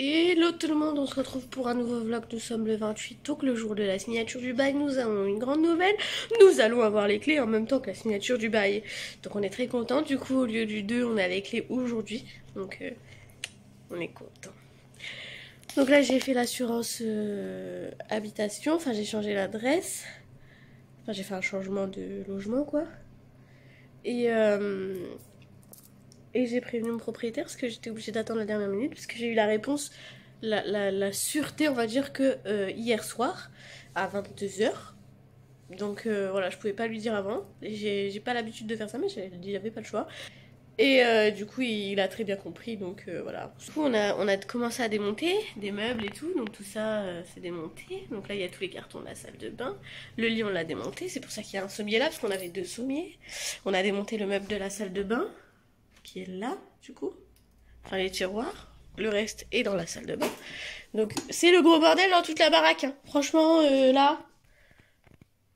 Hello tout le monde, on se retrouve pour un nouveau vlog. Nous sommes le 28, donc le jour de la signature du bail. Nous avons une grande nouvelle, nous allons avoir les clés en même temps que la signature du bail. Donc on est très contents, du coup au lieu du 2 on a les clés aujourd'hui. Donc on est content. Donc là j'ai fait l'assurance habitation, enfin j'ai changé l'adresse. Enfin j'ai fait un changement de logement quoi. Et j'ai prévenu mon propriétaire parce que j'étais obligée d'attendre la dernière minute parce que j'ai eu la réponse, la sûreté on va dire que hier soir à 22 h. Donc voilà, je pouvais pas lui dire avant. J'ai pas l'habitude de faire ça mais j'avais pas le choix. Et du coup il a très bien compris donc voilà. Du coup on a commencé à démonter des meubles et tout, donc tout ça c'est démonté. Donc là il y a tous les cartons de la salle de bain. Le lit on l'a démonté, c'est pour ça qu'il y a un sommier là parce qu'on avait 2 sommiers. On a démonté le meuble de la salle de bain qui est là du coup, enfin les tiroirs, le reste est dans la salle de bain. Donc c'est le gros bordel dans toute la baraque hein. Franchement là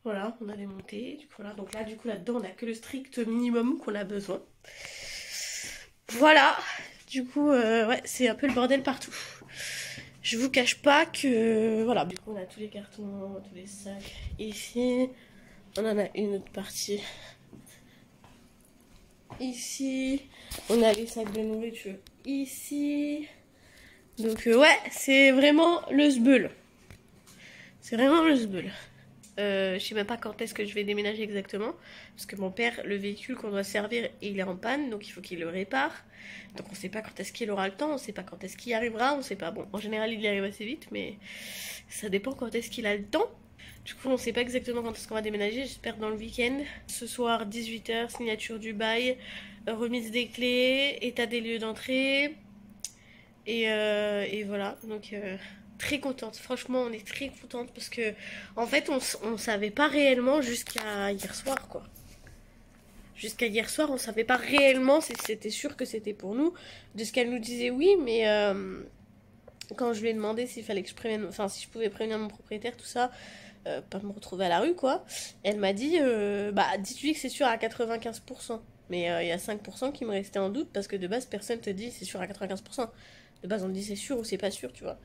voilà on a démonté du coup, voilà. Donc là du coup là-dedans on a que le strict minimum qu'on a besoin. Voilà du coup ouais c'est un peu le bordel partout. Je vous cache pas que voilà, du coup on a tous les cartons, tous les sacs ici, on en a une autre partie ici, on a les sacs de nourriture ici. Donc ouais, c'est vraiment le sbeul. C'est vraiment le sbeul. Je sais même pas quand est-ce que je vais déménager exactement. Parce que mon père, le véhicule qu'on doit servir, il est en panne. Donc il faut qu'il le répare. Donc on sait pas quand est-ce qu'il aura le temps. On sait pas quand est-ce qu'il arrivera. On sait pas. Bon, en général, il y arrive assez vite. Mais ça dépend quand est-ce qu'il a le temps. Du coup, on sait pas exactement quand est-ce qu'on va déménager. J'espère dans le week-end. Ce soir, 18 h, signature du bail, remise des clés, état des lieux d'entrée. Et voilà. Donc très contente. Franchement, on est très contente parce que en fait, on savait pas réellement jusqu'à hier soir, quoi. Jusqu'à hier soir, on savait pas réellement si c'était sûr que c'était pour nous. De ce qu'elle nous disait, oui, mais quand je lui ai demandé s'il fallait que je prévienne, enfin si je pouvais prévenir mon propriétaire, tout ça, pas me retrouver à la rue, quoi. Elle m'a dit, bah dites-lui que c'est sûr à 95%. Mais il y a 5% qui me restait en doute parce que de base, personne te dit c'est sûr à 95%. De base, on me dit c'est sûr ou c'est pas sûr, tu vois.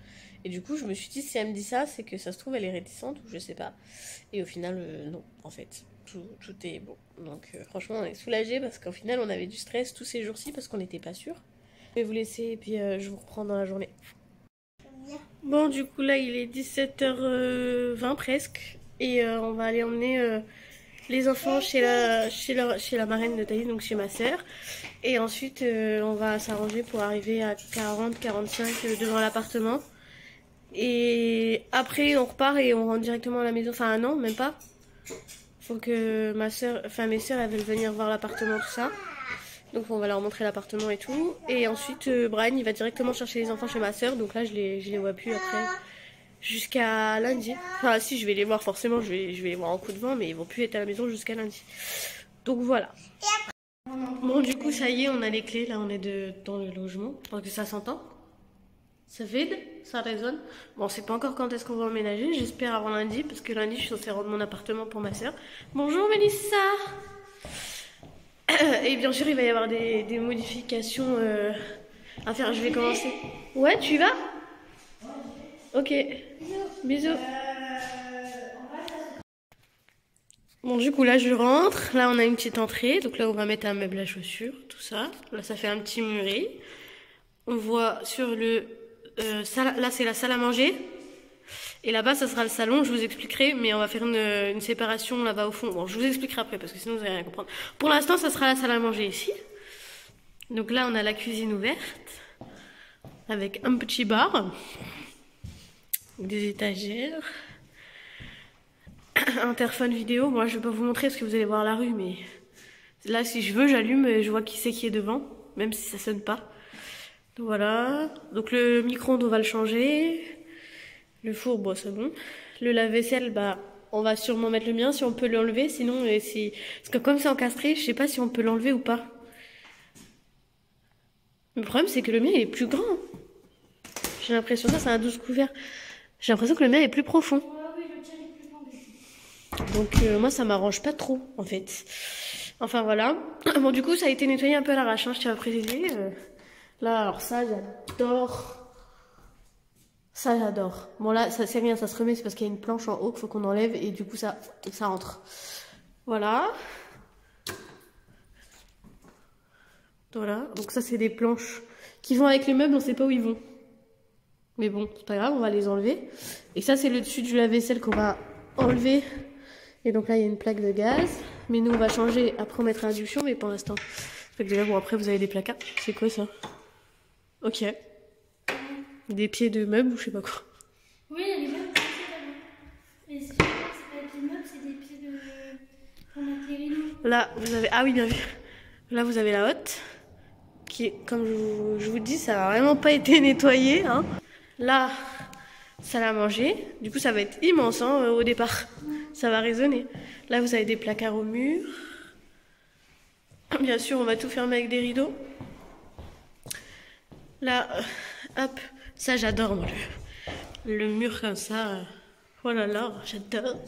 Et du coup, je me suis dit, si elle me dit ça, c'est que ça se trouve, elle est réticente ou je sais pas. Et au final, non, en fait. Tout est bon. Donc, franchement, on est soulagés parce qu'au final, on avait du stress tous ces jours-ci parce qu'on n'était pas sûr. Je vais vous laisser et puis je vous reprends dans la journée. Bon, du coup, là, il est 17 h 20 presque. Et on va aller emmener les enfants chez la marraine de Thaïs, donc chez ma sœur. Et ensuite, on va s'arranger pour arriver à 40-45 devant l'appartement. Et après, on repart et on rentre directement à la maison. Enfin, non, même pas. Faut que mes sœurs, elles veulent venir voir l'appartement, tout ça. Donc, on va leur montrer l'appartement et tout. Et ensuite, Brian, il va directement chercher les enfants chez ma sœur. Donc là, je les vois plus après. Jusqu'à lundi. Enfin, si, je vais les voir forcément. Je vais les voir en coup de vent, mais ils vont plus être à la maison jusqu'à lundi. Donc voilà. Bon, du coup, ça y est, on a les clés. Là, on est dans le logement. Je pense que ça s'entend. Ça vide, ça résonne. Bon, on sait pas encore quand est-ce qu'on va emménager. J'espère avant lundi, parce que lundi, je suis censée rendre mon appartement pour ma soeur. Bonjour, Mélissa. Et bien sûr, il va y avoir des modifications à faire. Je vais commencer. Ouais, tu y vas? Ok. Bisous. Bon, du coup, là, je rentre. Là, on a une petite entrée. Donc là, on va mettre un meuble à chaussures, tout ça. Là, ça fait un petit muret. On voit sur le... là, c'est la salle à manger. Et là-bas, ça sera le salon. Je vous expliquerai. Mais on va faire une séparation là-bas au fond. Bon, je vous expliquerai après parce que sinon, vous n'allez rien comprendre. Pour l'instant, ça sera la salle à manger ici. Donc là, on a la cuisine ouverte. Avec un petit bar. Des étagères. Interphone vidéo. Moi, je vais pas vous montrer parce que vous allez voir la rue. Mais là, si je veux, j'allume et je vois qui c'est qui est devant. Même si ça sonne pas. Voilà, donc le micro-ondes on va le changer, le four bon c'est bon, le lave-vaisselle bah on va sûrement mettre le mien si on peut l'enlever, sinon parce que comme c'est encastré je sais pas si on peut l'enlever ou pas. Le problème c'est que le mien il est plus grand, j'ai l'impression ça c'est un 12 couverts, j'ai l'impression que le mien est plus profond. Donc moi ça m'arrange pas trop en fait. Enfin voilà, bon du coup ça a été nettoyé un peu à l'arrache, hein, je tiens à préciser. Là, alors ça, j'adore. Ça, j'adore. Bon, là, ça c'est rien, ça se remet, c'est parce qu'il y a une planche en haut qu'il faut qu'on enlève et du coup, ça rentre. Voilà. Voilà. Donc, ça, c'est des planches qui vont avec les meubles, on sait pas où ils vont. Mais bon, c'est pas grave, on va les enlever. Et ça, c'est le dessus du lave-vaisselle qu'on va enlever. Et donc là, il y a une plaque de gaz. Mais nous, on va changer. Après, on mettra l'induction, mais pour l'instant. Fait que déjà, bon, après, vous avez des placards. C'est quoi ça? Ok. Des pieds de meubles ou je sais pas quoi. Oui, il y a des meubles, et c'est pas des meubles, c'est des pieds de. On a des rideaux. Là, vous avez. Ah oui, bien vu. Là, vous avez la hotte. Qui est, comme je vous dis, ça a vraiment pas été nettoyé. Hein. Là, salle à manger. Du coup, ça va être immense hein, au départ. Ça va résonner. Là, vous avez des placards au mur. Bien sûr, on va tout fermer avec des rideaux. Là, hop. Ça, j'adore, moi. Le mur comme ça. Oh là là, j'adore.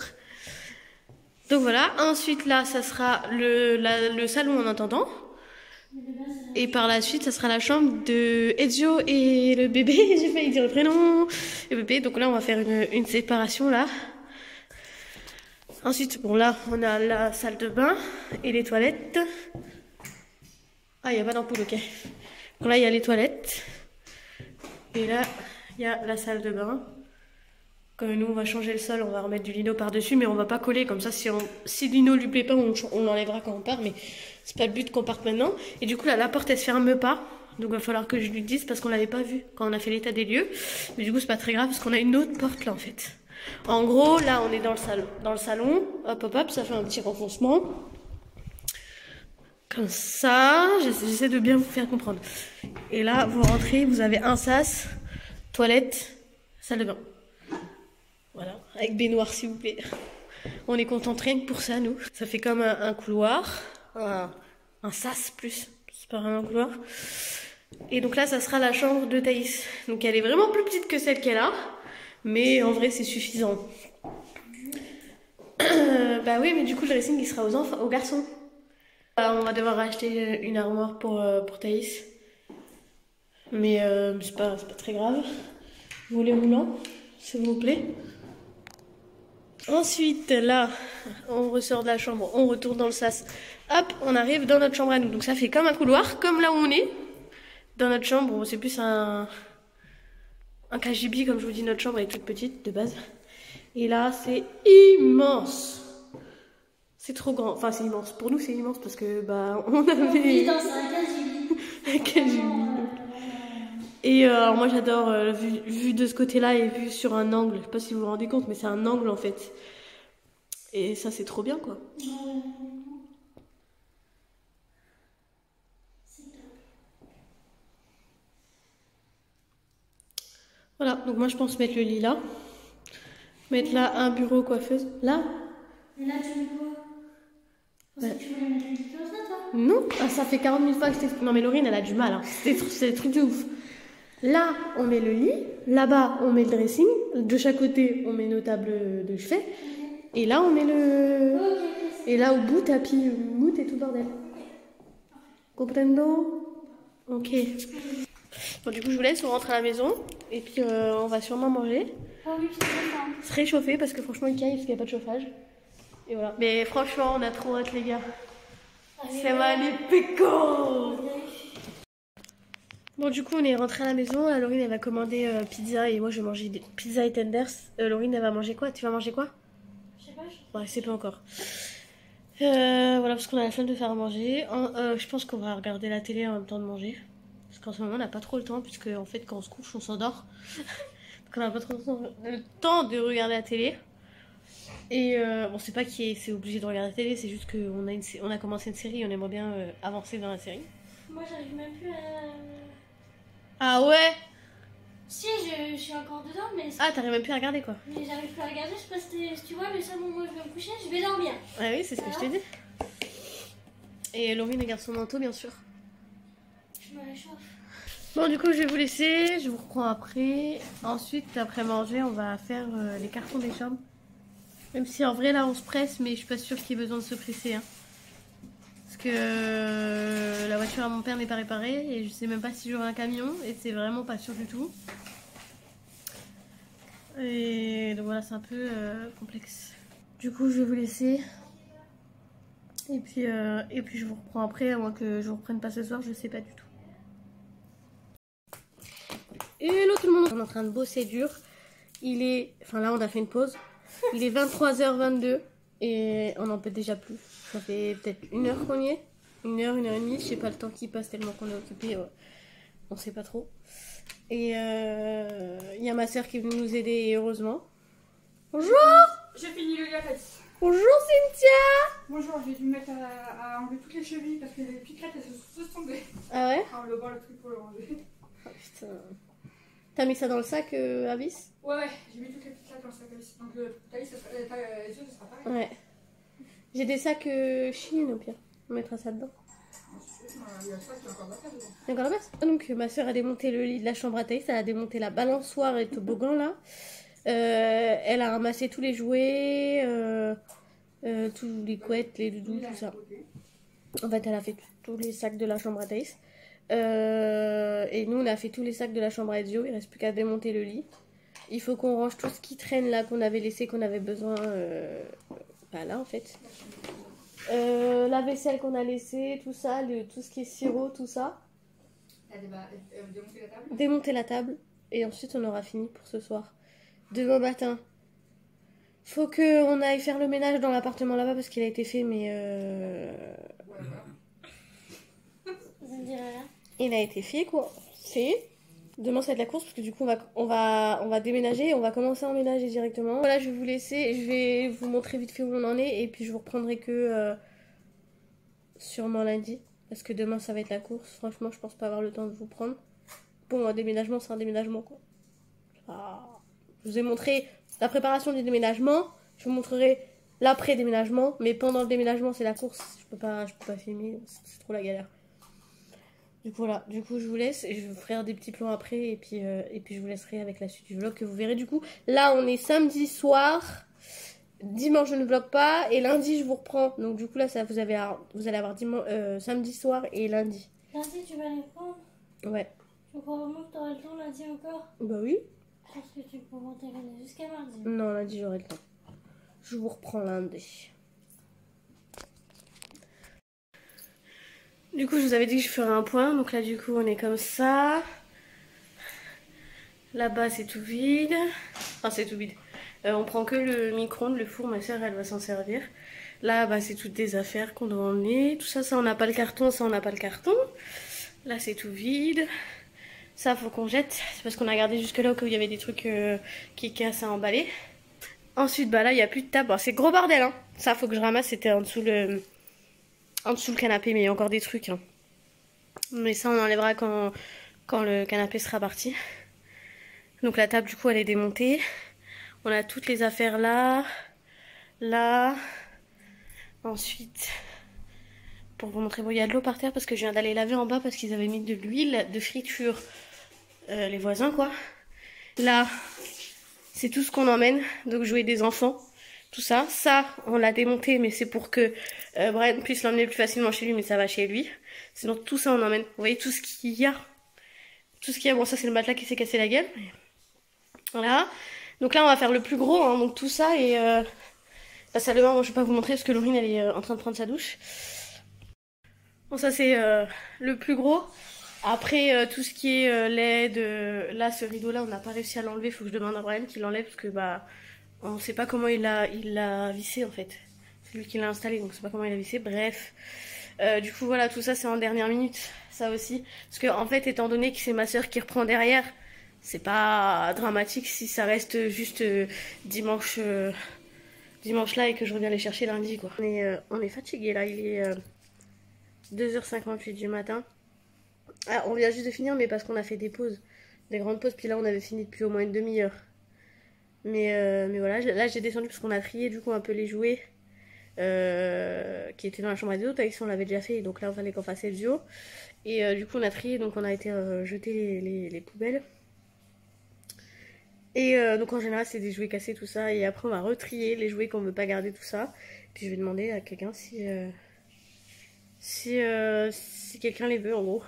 Donc voilà. Ensuite, là, ça sera le salon en attendant. Et par la suite, ça sera la chambre de Ezio et le bébé. J'ai failli dire le prénom. Le bébé. Donc là, on va faire une séparation là. Ensuite, bon là, on a la salle de bain et les toilettes. Ah, il n'y a pas d'ampoule, ok. Donc là, il y a les toilettes. Et là, il y a la salle de bain. Comme nous, on va changer le sol, on va remettre du lino par-dessus, mais on va pas coller. Comme ça, si le lino lui plaît pas, on l'enlèvera quand on part. Mais c'est pas le but qu'on parte maintenant. Et du coup, là, la porte, elle se ferme pas. Donc, il va falloir que je lui dise parce qu'on l'avait pas vu quand on a fait l'état des lieux. Mais du coup, c'est pas très grave parce qu'on a une autre porte là, en fait. En gros, là, on est dans le salon. Dans le salon, hop, hop, hop, ça fait un petit renfoncement. Comme ça, j'essaie de bien vous faire comprendre. Et là, vous rentrez, vous avez un sas, toilette, salle de bain. Voilà, avec baignoire s'il vous plaît. On est contente rien que pour ça, nous. Ça fait comme un couloir, un sas plus, c'est pas vraiment un couloir. Et donc là, ça sera la chambre de Thaïs. Donc elle est vraiment plus petite que celle qu'elle a, mais en vrai, c'est suffisant. Bah oui, mais du coup, le dressing, il sera aux garçons. On va devoir acheter une armoire pour Thaïs. Mais c'est pas très grave. Volet roulant, s'il vous plaît. Ensuite, là, on ressort de la chambre, on retourne dans le sas. Hop, on arrive dans notre chambre à nous. Donc ça fait comme un couloir, comme là où on est. Dans notre chambre, bon, c'est plus un KGB, comme je vous dis, notre chambre est toute petite de base. Et là, c'est immense. C'est trop grand. Enfin, c'est immense. Pour nous, c'est immense parce que, bah, on avait... Oui, dans un KGB. Et alors moi j'adore vu de ce côté-là et vu sur un angle, je sais pas si vous vous rendez compte, mais c'est un angle en fait. Et ça c'est trop bien quoi. Voilà, donc moi je pense mettre le lit là. Mettre là un bureau coiffeuse. Là. Et là tu mets quoi? Parce que tu voulais mettre le lit comme ça toi? Non, ah, ça fait 40 000 fois que je t'explique. Non mais Laurine elle a du mal, hein. C'est des trucs de ouf. Là, on met le lit. Là-bas, on met le dressing. De chaque côté, on met nos tables de chevet. Et là, on met le... Et là, au bout, tapis, mout et tout bordel. Comprendo? Ok. Bon, du coup, je vous laisse, on rentre à la maison. Et puis, on va sûrement manger. Oh oui, c'est ça. Se réchauffer, parce que franchement, il caille, parce qu'il n'y a pas de chauffage. Et voilà. Mais franchement, on a trop hâte, les gars. C'est magnifique! Bon, du coup, on est rentré à la maison. Laurine, elle va commander pizza et moi, je vais manger des pizza et tenders. Laurine, elle va manger quoi? Tu vas manger quoi? Je sais pas. Ouais, c'est pas encore. Voilà, parce qu'on a la flemme de faire à manger. Je pense qu'on va regarder la télé en même temps de manger. Parce qu'en ce moment, on n'a pas trop le temps, puisque en fait, quand on se couche, on s'endort. Donc, on n'a pas trop le temps de regarder la télé. Et bon, c'est pas c'est obligé de regarder la télé, c'est juste qu'on a commencé une série, on aimerait bien avancer dans la série. Moi, j'arrive même plus à... Ah ouais? Si, je suis encore dedans, mais... Ah, t'arrives même plus à regarder quoi? Mais j'arrive plus à regarder, je sais pas si tu vois, le seul moment où je vais me coucher, je vais dormir. Ah oui, c'est ce que je t'ai dit. Et Laurine garde son manteau, bien sûr. Je me réchauffe. Bon, du coup, je vais vous laisser, je vous reprends après. Ensuite, après manger, on va faire les cartons des chambres. Même si en vrai, là, on se presse, mais je suis pas sûre qu'il y ait besoin de se presser. Hein. Parce que la voiture à mon père n'est pas réparée et je sais même pas si j'aurai un camion et c'est vraiment pas sûr du tout. Et donc voilà, c'est un peu complexe. Du coup, je vais vous laisser. Et puis je vous reprends après, à moins que je vous reprenne pas ce soir, je sais pas du tout. Hello tout le monde, on est en train de bosser dur. Il est, enfin là on a fait une pause. Il est 23h22 et on n'en peut déjà plus. Ça fait peut-être 1 heure qu'on y est. 1 heure, 1 heure et demie, je sais pas le temps qui passe tellement qu'on est occupé. On sait pas trop. Et il y a ma soeur qui est venue nous aider, et heureusement. Bonjour. J'ai fini le gâteau. Bonjour Cynthia. Bonjour, j'ai dû me mettre à enlever toutes les chevilles parce que les piquettes elles se sont tous tombées. Ah ouais? En levant le truc pour le ranger. Oh putain. T'as mis ça dans le sac à vis? Ouais, j'ai mis toutes les petites lattes dans le sac à vis. Donc ta liste, les yeux, ce sera pareil. Ouais. J'ai des sacs Chine au pire. On mettra ça dedans. Il y a ça qui est encore dans la place dedans. Il y a encore la place. Donc ma soeur a démonté le lit de la chambre à Thaïs, elle a démonté la balançoire et le toboggan là. Elle a ramassé tous les jouets, tous les couettes, les doudous, tout ça. En fait, elle a fait tous les sacs de la chambre à Thaïs. Et nous, on a fait tous les sacs de la chambre à Ezio. Il reste plus qu'à démonter le lit. Il faut qu'on range tout ce qui traîne là, qu'on avait laissé, qu'on avait besoin. Bah là, en fait. La vaisselle qu'on a laissée, tout ça, tout ce qui est sirop, tout ça. Démonter la table. Démonter la table. Et ensuite, on aura fini pour ce soir. Demain matin, faut qu'on aille faire le ménage dans l'appartement là-bas parce qu'il a été fait, mais il a été fait quoi. Fait. Demain ça va être la course parce que du coup on va déménager et on va commencer à emménager directement. Voilà, je vais vous laisser, je vais vous montrer vite fait où on en est et puis je vous reprendrai que sûrement lundi parce que demain ça va être la course. Franchement, je pense pas avoir le temps de vous prendre. Bon, un déménagement, c'est un déménagement quoi. Je vous ai montré la préparation du déménagement, je vous montrerai l'après-déménagement, mais pendant le déménagement c'est la course, je peux pas filmer, c'est trop la galère. Du coup voilà, du coup je vous laisse et je vous ferai des petits plans après et puis je vous laisserai avec la suite du vlog que vous verrez du coup. Là on est samedi soir, dimanche je ne vlog pas et lundi je vous reprends. Donc du coup là ça, vous allez avoir samedi soir et lundi. Lundi tu vas les prendre? Ouais. Tu crois vraiment que tu auras le temps lundi encore? Bah oui. Parce que tu peux monter jusqu'à mardi. Non, lundi j'aurai le temps. Je vous reprends lundi. Du coup, je vous avais dit que je ferais un point. Donc là, du coup, on est comme ça. Là-bas, c'est tout vide. Enfin, c'est tout vide. On prend que le micro-ondes, le four. Ma soeur, elle va s'en servir. Là, bah, c'est toutes des affaires qu'on doit emmener. Tout ça, ça, on n'a pas le carton. Ça, on n'a pas le carton. Là, c'est tout vide. Ça, faut qu'on jette. C'est parce qu'on a gardé jusque là où il y avait des trucs qui cassent à emballer. Ensuite, bah là, il n'y a plus de table. C'est gros bordel, hein. Ça, faut que je ramasse. C'était en dessous le canapé, mais il y a encore des trucs. Hein. Mais ça, on enlèvera quand le canapé sera parti. Donc la table, du coup, elle est démontée. On a toutes les affaires là. Là. Ensuite, pour vous montrer, bon, il y a de l'eau par terre parce que je viens d'aller laver en bas parce qu'ils avaient mis de l'huile de friture. Les voisins, quoi. Là, c'est tout ce qu'on emmène. Donc, jouer des enfants. Tout ça. Ça, on l'a démonté, mais c'est pour que Brian puisse l'emmener plus facilement chez lui, mais ça va chez lui. Sinon, tout ça, on emmène. Vous voyez tout ce qu'il y a. Tout ce qu'il y a. Bon, ça, c'est le matelas qui s'est cassé la gueule. Voilà. Donc là, on va faire le plus gros. Hein, donc tout ça et la salle de bain, moi, je vais pas vous montrer parce que Laurine, elle est en train de prendre sa douche. Bon, ça, c'est le plus gros. Après, tout ce qui est LED, là, ce rideau-là, on n'a pas réussi à l'enlever. Il faut que je demande à Brian qu'il l'enlève parce que, bah, on sait pas comment il l'a vissé, en fait. C'est lui qui l'a installé, donc je sais pas comment il a vissé. Bref. Du coup, voilà, tout ça, c'est en dernière minute. Ça aussi. Parce que, en fait, étant donné que c'est ma soeur qui reprend derrière, c'est pas dramatique si ça reste juste dimanche là et que je reviens les chercher lundi, quoi. On est fatigué, là. Il est 2h58 du matin. Ah, on vient juste de finir, mais parce qu'on a fait des pauses, des grandes pauses, puis là on avait fini depuis au moins une demi-heure. Mais voilà, là j'ai descendu parce qu'on a trié du coup un peu les jouets qui étaient dans la chambre à Ezio. Ici on l'avait déjà fait, donc là on fallait qu'on fasse Ezio. Et du coup on a trié, donc on a été jeter les poubelles. Et donc en général c'est des jouets cassés, tout ça. Et après on va retrier les jouets qu'on veut pas garder, tout ça. Puis je vais demander à quelqu'un si quelqu'un les veut en gros.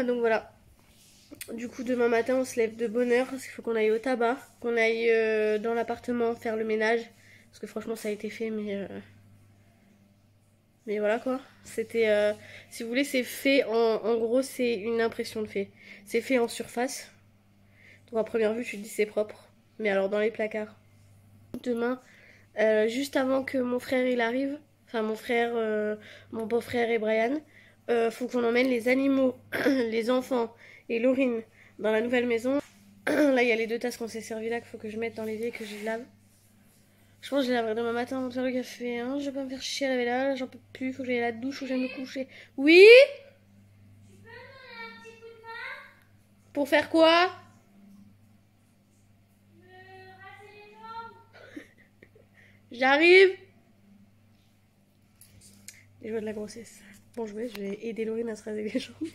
Donc voilà. Du coup, demain matin, on se lève de bonne heure parce qu'il faut qu'on aille au tabac, qu'on aille dans l'appartement faire le ménage. Parce que franchement, ça a été fait, mais voilà quoi. C'était, si vous voulez, c'est fait en gros, c'est une impression de fait. C'est fait en surface. Donc à première vue, tu te dis c'est propre. Mais alors dans les placards. Demain, juste avant que mon frère il arrive, enfin mon frère, mon beau-frère et Brian, faut qu'on emmène les animaux, les enfants et Laurine dans la nouvelle maison. Là, il y a les 2 tasses qu'on s'est servi là qu'il faut que je mette dans l'évier et que je lave. Je pense que je les laverai demain matin avant de faire le café. Hein. Je vais pas me faire chier à laver là, j'en peux plus. Faut que j'aille à la douche, faut que j'aille me coucher. Oui? Tu peux me donner un petit coup de main? Pour faire quoi? Me rasser les jambes? J'arrive! Les joies de la grossesse. Bon joué, je vais aider Laurine à se raser les jambes.